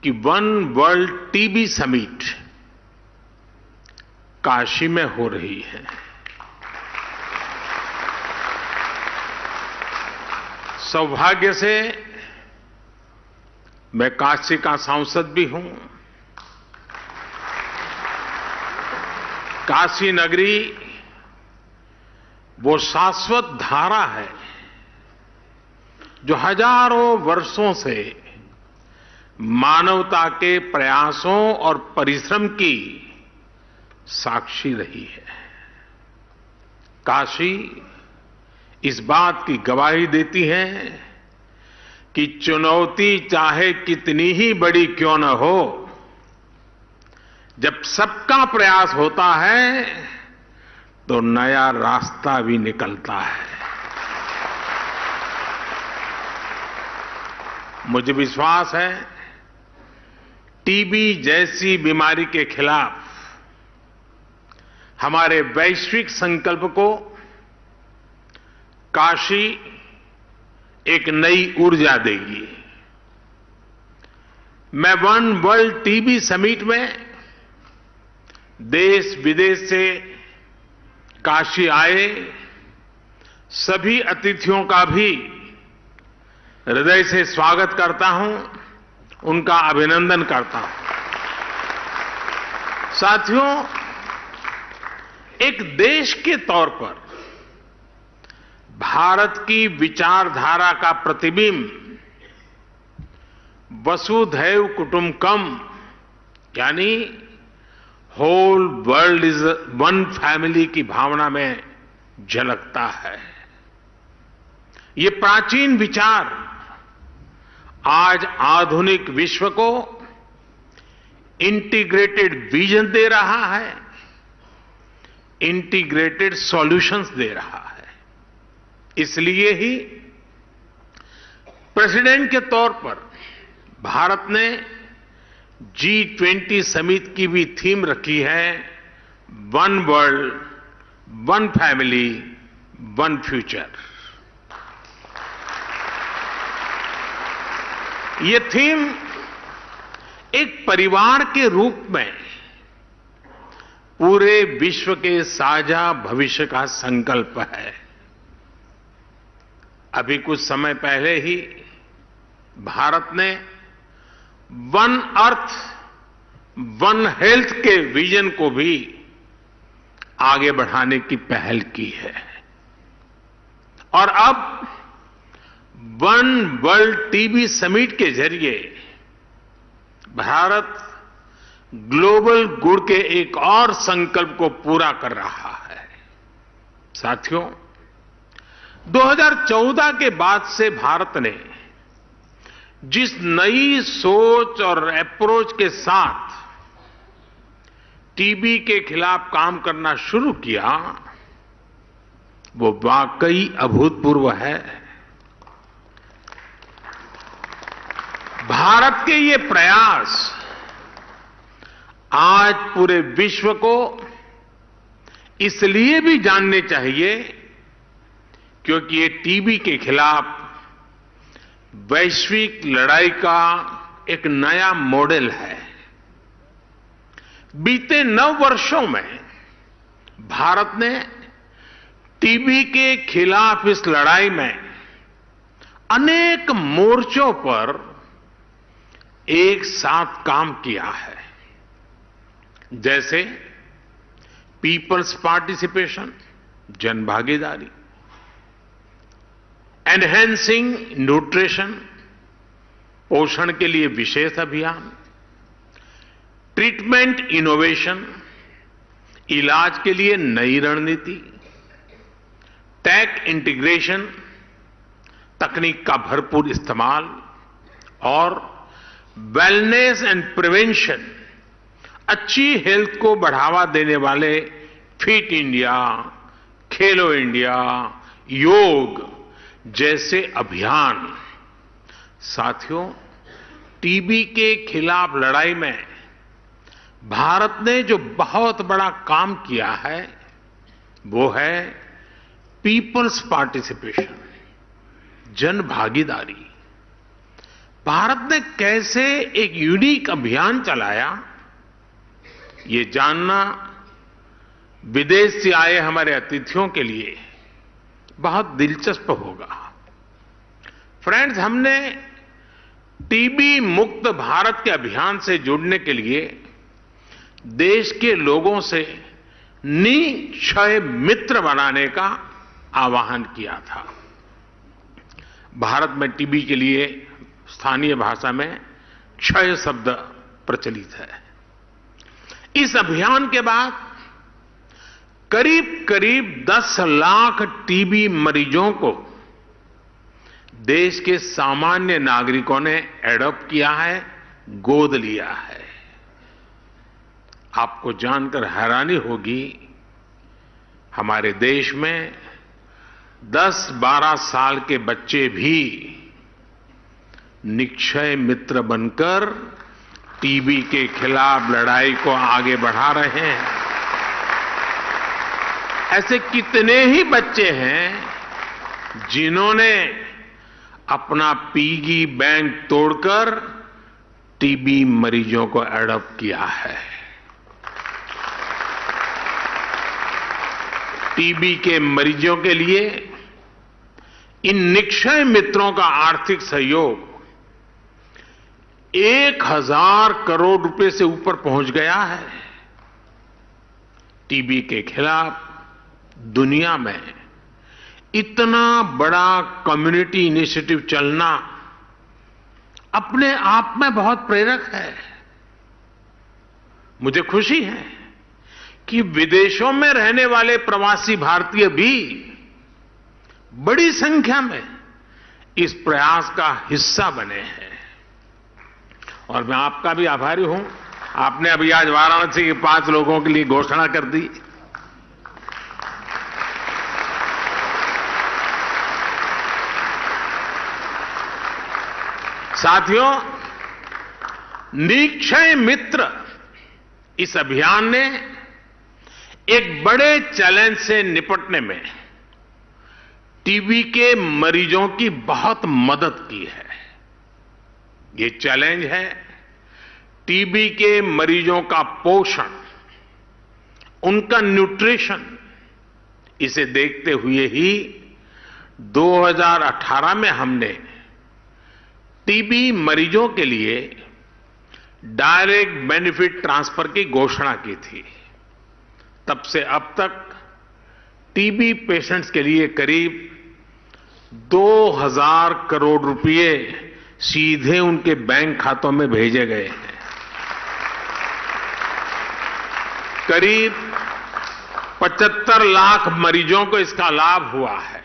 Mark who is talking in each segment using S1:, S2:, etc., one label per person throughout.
S1: कि one world TB summit Kashi में हो रही है। सौभाग्य से मैं काशी का सांसद भी हूं। काशी नगरी वो शाश्वत धारा है जो हजारों वर्षों से मानवता के प्रयासों और परिश्रम की साक्षी रही है। काशी इस बात की गवाही देती है कि चुनौती चाहे कितनी ही बड़ी क्यों न हो, जब सबका प्रयास होता है तो नया रास्ता भी निकलता है। मुझे विश्वास है टीबी जैसी बीमारी के खिलाफ हमारे वैश्विक संकल्प को काशी एक नई ऊर्जा देगी। मैं वन वर्ल्ड टीबी समिट में देश विदेश से काशी आए सभी अतिथियों का भी हृदय से स्वागत करता हूं, उनका अभिनंदन करता हूं। साथियों, एक देश के तौर पर भारत की विचारधारा का प्रतिबिंब वसुधैव कुटुंबकम यानी whole world is one family की भावना में झलकता है। ये प्राचीन विचार आज आधुनिक विश्व को इंटीग्रेटेड विजन दे रहा है, इंटीग्रेटेड सॉल्यूशंस दे रहा है। इसलिए ही प्रेसिडेंट के तौर पर भारत ने G20 समिट की भी थीम रखी है, one world, one family, one future. ये थीम एक परिवार के रूप में पूरे विश्व के साझा भविष्य का संकल्प है। अभी कुछ समय पहले ही भारत ने वन अर्थ, वन हेल्थ के विजन को भी आगे बढ़ाने की पहल की है और अब वन वर्ल्ड टीबी समिट के जरिए भारत ग्लोबल गुड के एक और संकल्प को पूरा कर रहा है। साथियों, 2014 के बाद से भारत ने जिस नई सोच और अप्रोच के साथ टीबी के खिलाफ काम करना शुरू किया, वो वाकई अभूतपूर्व है। भारत के ये प्रयास आज पूरे विश्व को इसलिए भी जानने चाहिए क्योंकि ये टीबी के खिलाफ वैश्विक लड़ाई का एक नया मॉडल है। बीते 9 वर्षों में भारत ने टीबी के खिलाफ इस लड़ाई में अनेक मोर्चों पर एक साथ काम किया है, जैसे पीपल्स पार्टिसिपेशन, जन भागीदारी, एनहेंसिंग न्यूट्रिशन, पोषण के लिए विशेष अभियान, ट्रीटमेंट इनोवेशन, इलाज के लिए नई रणनीति, टेक इंटीग्रेशन, तकनीक का भरपूर इस्तेमाल और वेलनेस एंड प्रिवेंशन, अच्छी हेल्थ को बढ़ावा देने वाले फिट इंडिया, खेलो इंडिया, योग जैसे अभियान। साथियों, टीबी के खिलाफ लड़ाई में भारत ने जो बहुत बड़ा काम किया है वो है पीपल्स पार्टिसिपेशन, जन भागीदारी। भारत ने कैसे एक यूनिक अभियान चलाया, ये जानना विदेश से आए हमारे अतिथियों के लिए बहुत दिलचस्प होगा। फ्रेंड्स, हमने टीबी मुक्त भारत के अभियान से जुड़ने के लिए देश के लोगों से निक्षय मित्र बनाने का आह्वान किया था। भारत में टीबी के लिए स्थानीय भाषा में क्षय शब्द प्रचलित है। इस अभियान के बाद करीब करीब 10 लाख टीबी मरीजों को देश के सामान्य नागरिकों ने एडॉप्ट किया है, गोद लिया है। आपको जानकर हैरानी होगी, हमारे देश में 10-12 साल के बच्चे भी निक्षय मित्र बनकर टीबी के खिलाफ लड़ाई को आगे बढ़ा रहे हैं। ऐसे कितने ही बच्चे हैं जिन्होंने अपना पिगी बैंक तोड़कर टीबी मरीजों को एडॉप्ट किया है। टीबी के मरीजों के लिए इन निक्षय मित्रों का आर्थिक सहयोग 1000 करोड़ रुपए से ऊपर पहुंच गया है। टीबी के खिलाफ दुनिया में इतना बड़ा कम्युनिटी इनिशिएटिव चलना अपने आप में बहुत प्रेरक है। मुझे खुशी है कि विदेशों में रहने वाले प्रवासी भारतीय भी बड़ी संख्या में इस प्रयास का हिस्सा बने हैं और मैं आपका भी आभारी हूं। आपने अभी आज वाराणसी के 5 लोगों के लिए घोषणा कर दी। साथियों, निक्षय मित्र इस अभियान ने एक बड़े चैलेंज से निपटने में टीबी के मरीजों की बहुत मदद की है। ये चैलेंज है टीबी के मरीजों का पोषण, उनका न्यूट्रिशन। इसे देखते हुए ही 2018 में हमने टीबी मरीजों के लिए डायरेक्ट बेनिफिट ट्रांसफर की घोषणा की थी। तब से अब तक टीबी पेशेंट्स के लिए करीब 2000 करोड़ रुपए सीधे उनके बैंक खातों में भेजे गए हैं। करीब 75 लाख मरीजों को इसका लाभ हुआ है।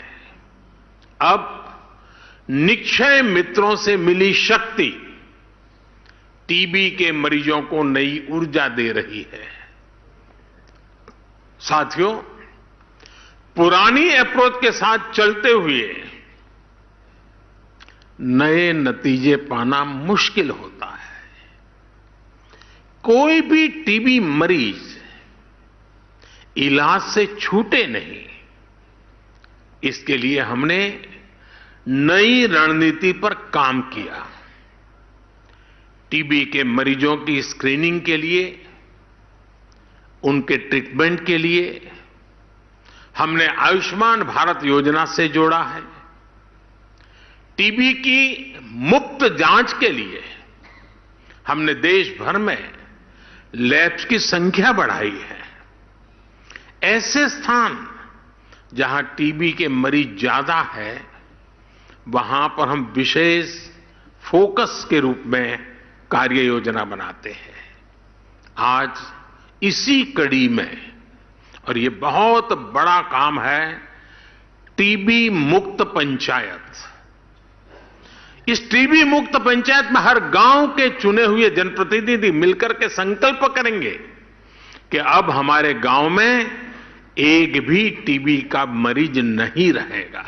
S1: अब निक्षय मित्रों से मिली शक्ति टीबी के मरीजों को नई ऊर्जा दे रही है। साथियों, पुरानी अप्रोच के साथ चलते हुए नए नतीजे पाना मुश्किल होता है। कोई भी टीबी मरीज इलाज से छूटे नहीं, इसके लिए हमने नई रणनीति पर काम किया। टीबी के मरीजों की स्क्रीनिंग के लिए, उनके ट्रीटमेंट के लिए हमने आयुष्मान भारत योजना से जोड़ा है। टीबी की मुफ्त जांच के लिए हमने देश भर में लैब्स की संख्या बढ़ाई है। ऐसे स्थान जहां टीबी के मरीज ज्यादा है, वहां पर हम विशेष फोकस के रूप में कार्य योजना बनाते हैं। आज इसी कड़ी में, और ये बहुत बड़ा काम है, टीबी मुक्त पंचायत। इस टीबी मुक्त पंचायत में हर गांव के चुने हुए जनप्रतिनिधि मिलकर के संकल्प करेंगे कि अब हमारे गांव में एक भी टीबी का मरीज नहीं रहेगा,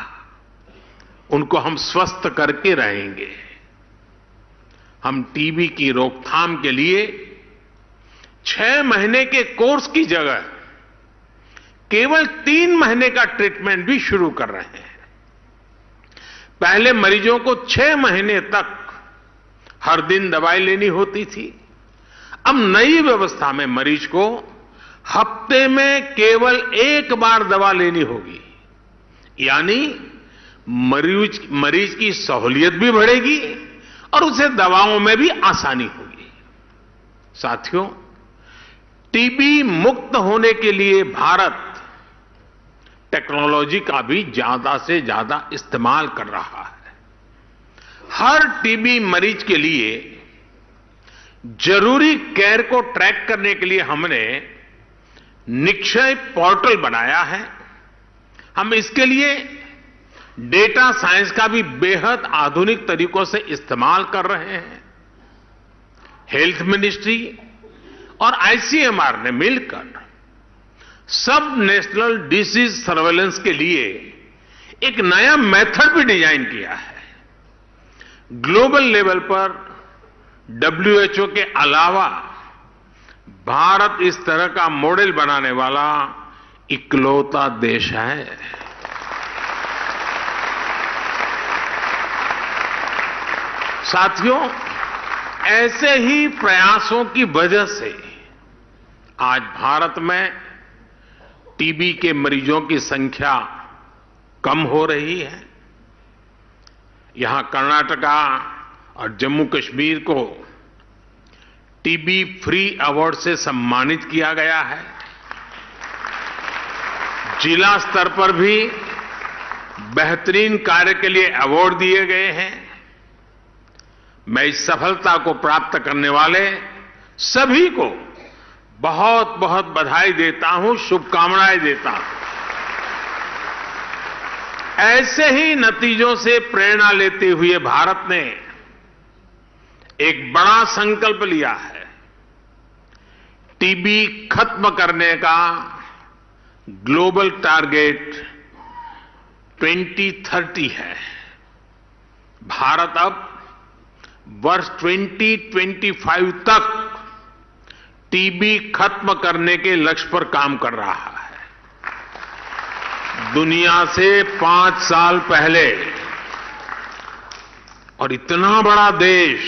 S1: उनको हम स्वस्थ करके रहेंगे। हम टीबी की रोकथाम के लिए 6 महीने के कोर्स की जगह केवल 3 महीने का ट्रीटमेंट भी शुरू कर रहे हैं। पहले मरीजों को 6 महीने तक हर दिन दवाई लेनी होती थी। अब नई व्यवस्था में मरीज को हफ्ते में केवल एक बार दवा लेनी होगी, यानी मरीज की सहूलियत भी बढ़ेगी और उसे दवाओं में भी आसानी होगी। साथियों, टीबी मुक्त होने के लिए भारत टेक्नोलॉजी का भी ज्यादा से ज्यादा इस्तेमाल कर रहा है। हर टीबी मरीज के लिए जरूरी केयर को ट्रैक करने के लिए हमने निक्षय पोर्टल बनाया है। हम इसके लिए डेटा साइंस का भी बेहद आधुनिक तरीकों से इस्तेमाल कर रहे हैं। हेल्थ मिनिस्ट्री और आईसीएमआर ने मिलकर सब नेशनल डिसीज सर्वेलेंस के लिए एक नया मेथड भी डिजाइन किया है। ग्लोबल लेवल पर WHO के अलावा भारत इस तरह का मॉडल बनाने वाला इकलौता देश है। साथियों, ऐसे ही प्रयासों की वजह से आज भारत में टीबी के मरीजों की संख्या कम हो रही है। यहां कर्नाटका और जम्मू कश्मीर को टीबी फ्री अवार्ड से सम्मानित किया गया है। जिला स्तर पर भी बेहतरीन कार्य के लिए अवार्ड दिए गए हैं। मैं इस सफलता को प्राप्त करने वाले सभी को बहुत बहुत बधाई देता हूं, शुभकामनाएं देता हूं। ऐसे ही नतीजों से प्रेरणा लेते हुए भारत ने एक बड़ा संकल्प लिया है। टीबी खत्म करने का ग्लोबल टारगेट 2030 है। भारत अब वर्ष 2025 तक टीबी खत्म करने के लक्ष्य पर काम कर रहा है। दुनिया से 5 साल पहले, और इतना बड़ा देश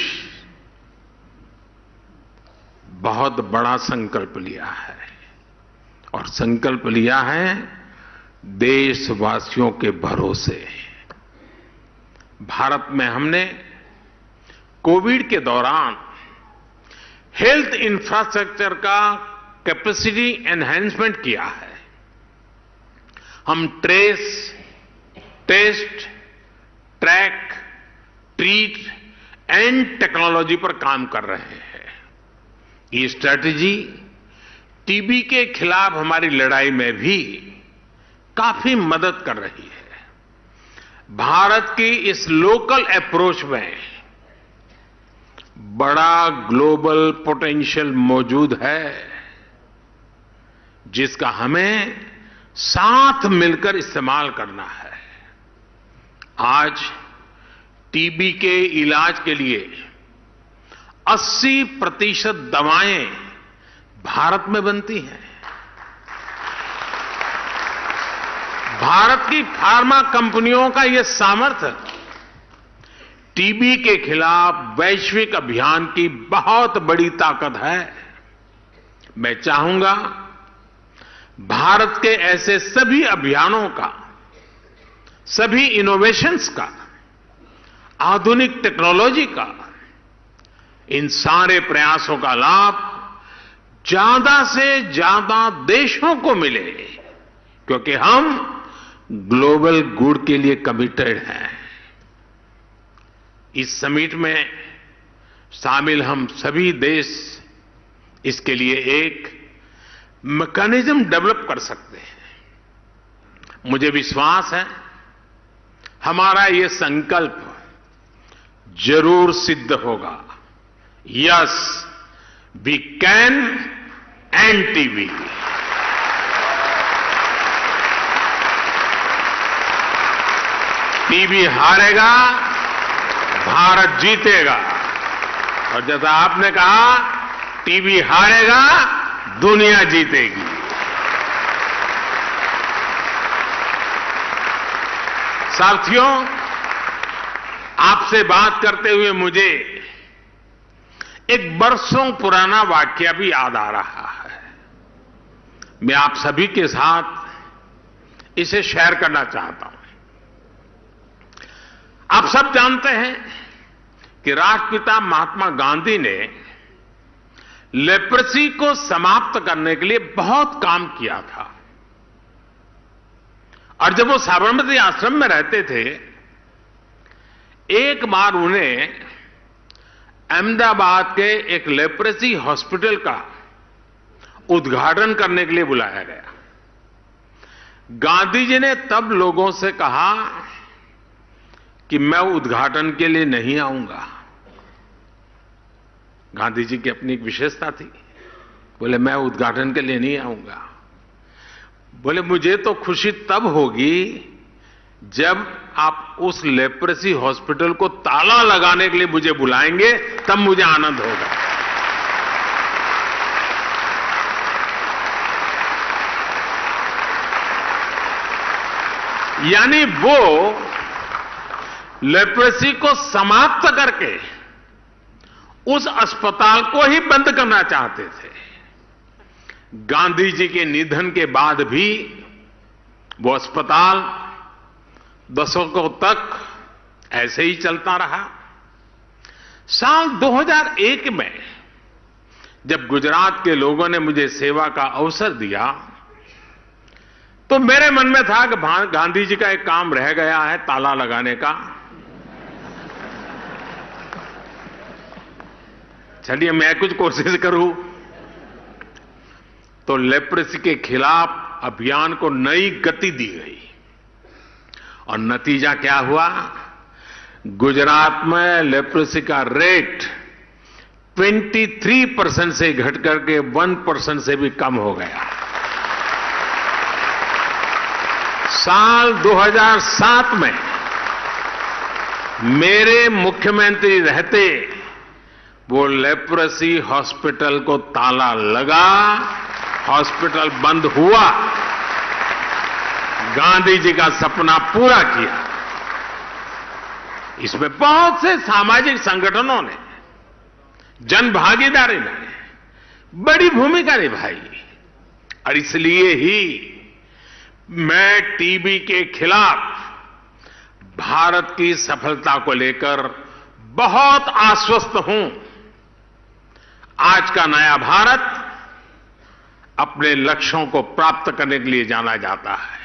S1: बहुत बड़ा संकल्प लिया है, और संकल्प लिया है देशवासियों के भरोसे। भारत में हमने कोविड के दौरान हेल्थ इंफ्रास्ट्रक्चर का कैपेसिटी एनहांसमेंट किया है। हम trace, test, track, treat and technology पर काम कर रहे हैं। ये स्ट्रैटेजी टीबी के खिलाफ हमारी लड़ाई में भी काफी मदद कर रही है। भारत की इस लोकल अप्रोच में बड़ा ग्लोबल पोटेंशियल मौजूद है, जिसका हमें साथ मिलकर इस्तेमाल करना है। आज टीबी के इलाज के लिए 80% दवाएं भारत में बनती हैं। भारत की फार्मा कंपनियों का यह सामर्थ्य टीबी के खिलाफ वैश्विक अभियान की बहुत बड़ी ताकत है। मैं चाहूंगा भारत के ऐसे सभी अभियानों का, सभी इनोवेशंस का, आधुनिक टेक्नोलॉजी का, इन सारे प्रयासों का लाभ ज्यादा से ज्यादा देशों को मिले, क्योंकि हम ग्लोबल गुड के लिए कमिटेड हैं। इस समिट में शामिल हम सभी देश इसके लिए एक मैकेनिज्म डेवलप कर सकते हैं। मुझे विश्वास है हमारा ये संकल्प जरूर सिद्ध होगा। Yes, we can end TB. TB हारेगा, भारत जीतेगा। और जैसा आपने कहा, टीबी हारेगा, दुनिया जीतेगी। साथियों, आपसे बात करते हुए मुझे एक बरसों पुराना वाकया भी याद आ रहा है। मैं आप सभी के साथ इसे शेयर करना चाहता हूं। आप सब जानते हैं कि राष्ट्रपिता महात्मा गांधी ने लेप्रेसी को समाप्त करने के लिए बहुत काम किया था। और जब वो साबरमती आश्रम में रहते थे, एक बार उन्हें अहमदाबाद के एक लेप्रेसी हॉस्पिटल का उद्घाटन करने के लिए बुलाया गया। गांधी जी ने तब लोगों से कहा कि मैं उद्घाटन के लिए नहीं आऊंगा। गांधी जी की अपनी एक विशेषता थी। बोले मैं उद्घाटन के लिए नहीं आऊंगा। बोले मुझे तो खुशी तब होगी जब आप उस लेप्रेसी हॉस्पिटल को ताला लगाने के लिए मुझे बुलाएंगे, तब मुझे आनंद होगा। यानी वो लेप्रेसी को समाप्त करके उस अस्पताल को ही बंद करना चाहते थे। गांधी जी के निधन के बाद भी वो अस्पताल दशकों तक ऐसे ही चलता रहा। साल 2001 में जब गुजरात के लोगों ने मुझे सेवा का अवसर दिया, तो मेरे मन में था कि गांधी जी का एक काम रह गया है, ताला लगाने का। चलिए मैं कुछ कोशिश करूं। तो लेप्रेसी के खिलाफ अभियान को नई गति दी गई और नतीजा क्या हुआ? गुजरात में लेप्रेसी का रेट 23% से घट करके 1% से भी कम हो गया। साल 2007 में मेरे मुख्यमंत्री रहते वो लेप्रेसी हॉस्पिटल को ताला लगा, हॉस्पिटल बंद हुआ। गांधी जी का सपना पूरा किया। इसमें बहुत से सामाजिक संगठनों ने, जन भागीदारी ने बड़ी भूमिका निभाई। और इसलिए ही मैं टीबी के खिलाफ भारत की सफलता को लेकर बहुत आश्वस्त हूं। आज का नया भारत अपने लक्ष्यों को प्राप्त करने के लिए जाना जाता है।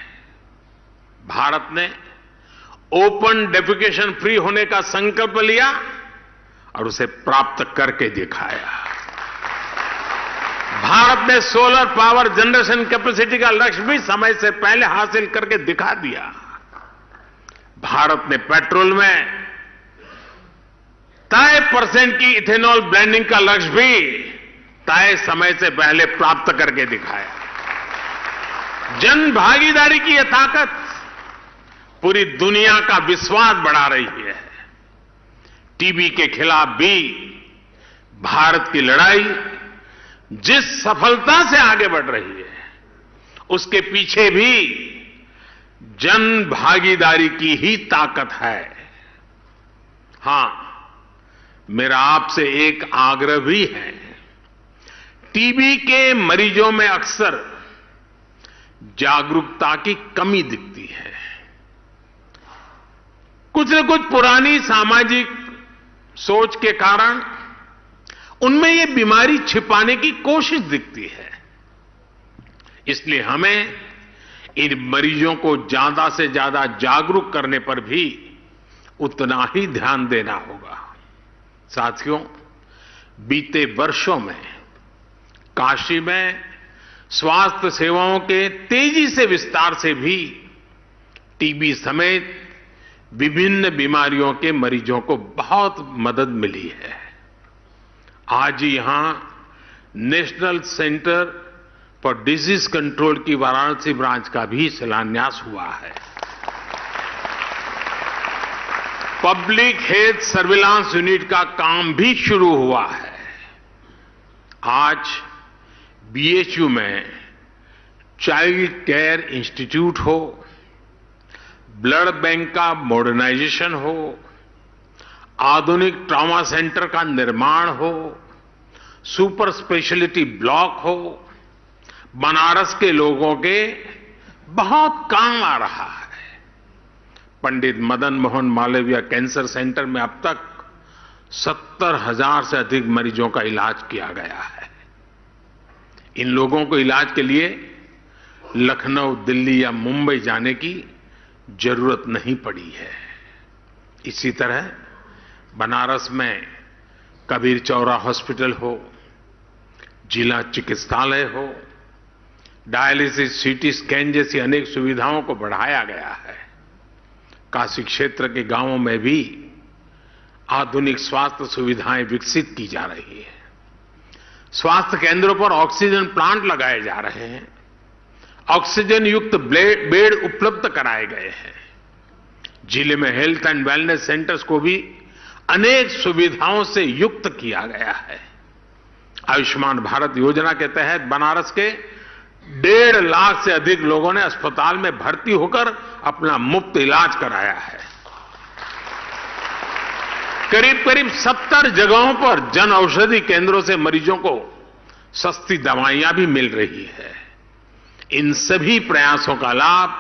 S1: भारत ने ओपन डेफिकेशन फ्री होने का संकल्प लिया और उसे प्राप्त करके दिखाया। भारत ने सोलर पावर जनरेशन कैपेसिटी का लक्ष्य भी समय से पहले हासिल करके दिखा दिया। भारत ने पेट्रोल में तय % की इथेनॉल ब्लेंडिंग का लक्ष्य भी तय समय से पहले प्राप्त करके दिखाया। जन भागीदारी की यह ताकत पूरी दुनिया का विश्वास बढ़ा रही है। टीबी के खिलाफ भी भारत की लड़ाई जिस सफलता से आगे बढ़ रही है, उसके पीछे भी जन भागीदारी की ही ताकत है। हां, मेरा आपसे एक आग्रह भी है। टीबी के मरीजों में अक्सर जागरूकता की कमी दिखती है। कुछ न कुछ पुरानी सामाजिक सोच के कारण उनमें ये बीमारी छिपाने की कोशिश दिखती है। इसलिए हमें इन मरीजों को ज्यादा से ज्यादा जागरूक करने पर भी उतना ही ध्यान देना होगा। साथियों, बीते वर्षों में काशी में स्वास्थ्य सेवाओं के तेजी से विस्तार से भी टीबी समेत विभिन्न बीमारियों के मरीजों को बहुत मदद मिली है। आज यहां national centre for disease control की वाराणसी ब्रांच का भी शिलान्यास हुआ है। पब्लिक हेल्थ सर्विलांस यूनिट का काम भी शुरू हुआ है। आज बीएचयू में चाइल्ड केयर इंस्टीट्यूट हो, ब्लड बैंक का मॉडर्नाइजेशन हो, आधुनिक ट्रॉमा सेंटर का निर्माण हो, सुपर स्पेशलिटी ब्लॉक हो, बनारस के लोगों के बहुत काम आ रहा है। पंडित मदन मोहन मालवीय कैंसर सेंटर में अब तक 70,000 से अधिक मरीजों का इलाज किया गया है। इन लोगों को इलाज के लिए लखनऊ, दिल्ली या मुंबई जाने की जरूरत नहीं पड़ी है। इसी तरह बनारस में कबीर चौरा हॉस्पिटल हो, जिला चिकित्सालय हो, डायलिसिस, सीटी स्कैन जैसी अनेक सुविधाओं को बढ़ाया गया है। काशी क्षेत्र के गांवों में भी आधुनिक स्वास्थ्य सुविधाएं विकसित की जा रही है। स्वास्थ्य केंद्रों पर ऑक्सीजन प्लांट लगाए जा रहे हैं। ऑक्सीजन युक्त बेड उपलब्ध कराए गए हैं। जिले में हेल्थ एंड वेलनेस सेंटर्स को भी अनेक सुविधाओं से युक्त किया गया है। आयुष्मान भारत योजना के तहत बनारस के 1.5 लाख से अधिक लोगों ने अस्पताल में भर्ती होकर अपना मुफ्त इलाज कराया है। करीब करीब 70 जगहों पर जन औषधि केंद्रों से मरीजों को सस्ती दवाइयां भी मिल रही है। इन सभी प्रयासों का लाभ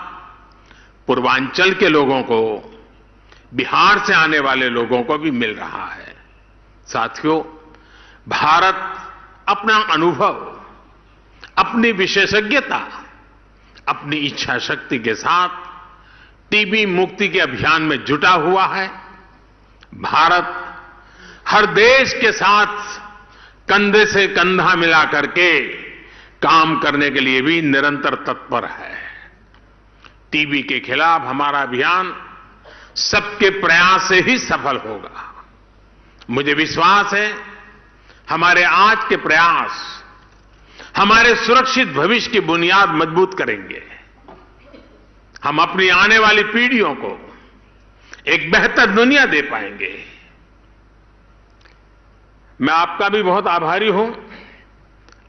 S1: पूर्वांचल के लोगों को, बिहार से आने वाले लोगों को भी मिल रहा है। साथियों, भारत अपना अनुभव, अपनी विशेषज्ञता, अपनी इच्छा शक्ति के साथ टीबी मुक्ति के अभियान में जुटा हुआ है। भारत हर देश के साथ कंधे से कंधा मिला करके काम करने के लिए भी निरंतर तत्पर है। टीबी के खिलाफ हमारा अभियान सबके प्रयास से ही सफल होगा। मुझे विश्वास है हमारे आज के प्रयास हमारे सुरक्षित भविष्य की बुनियाद मजबूत करेंगे। हम अपनी आने वाली पीढ़ियों को एक बेहतर दुनिया दे पाएंगे। मैं आपका भी बहुत आभारी हूं।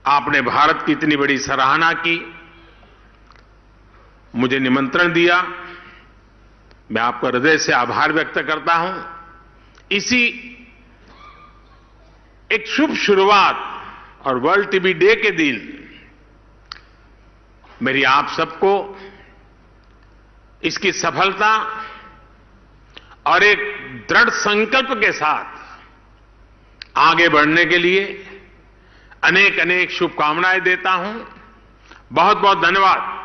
S1: आपने भारत की इतनी बड़ी सराहना की, मुझे निमंत्रण दिया। मैं आपका हृदय से आभार व्यक्त करता हूं। इसी एक शुभ शुरुआत और वर्ल्ड टीबी डे के दिन मेरी आप सबको इसकी सफलता और एक दृढ़ संकल्प के साथ आगे बढ़ने के लिए अनेक अनेक शुभकामनाएं देता हूं। बहुत बहुत धन्यवाद।